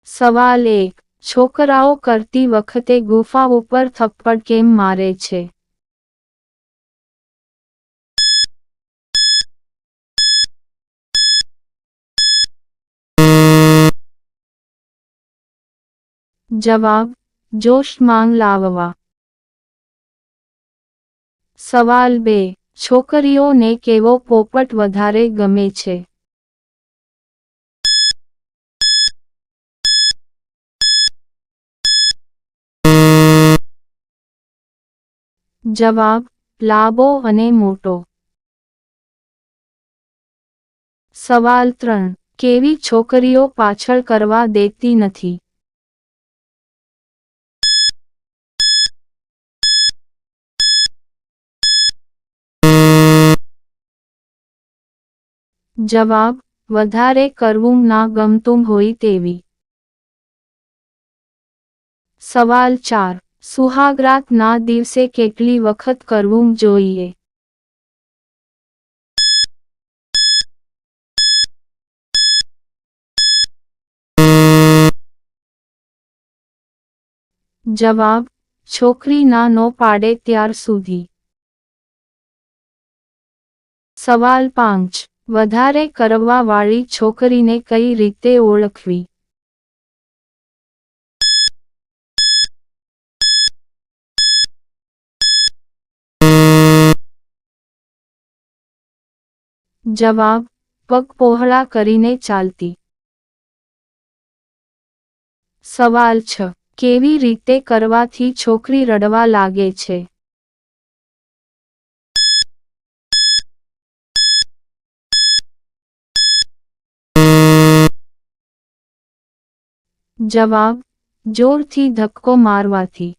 સવાલ 1. છોકરાઓ કરતી વખતે ગુફા ઉપર થપ્પડ કેમ મારે છે? જવાબ: જોશમાં લાવવા. સવાલ 2. છોકરીઓને કેવો પોપટ વધારે ગમે છે? જવાબ: લાંબો અને મોટો. સવાલ 3. કેવી છોકરીઓ પાછળ કરવા દેતી નથી? જવાબ: વધારે કરવું ના ગમતું હોય તેવી. સવાલ 4. સુહાગરાત ના દિવસે કેટલી વખત કરવું જોઈએ? જવાબ: છોકરી ના નો પાડે ત્યાર સુધી. સવાલ 5. વધારે કરવા વાળી છોકરીને કઈ રીતે ઓળખવી? જવાબ: પગ પહોળા કરીને ચાલતી. સવાલ 6. કેવી રીતે કરવાથી છોકરી રડવા લાગે છે? જવાબ: જોરથી ધક્કો મારવાથી.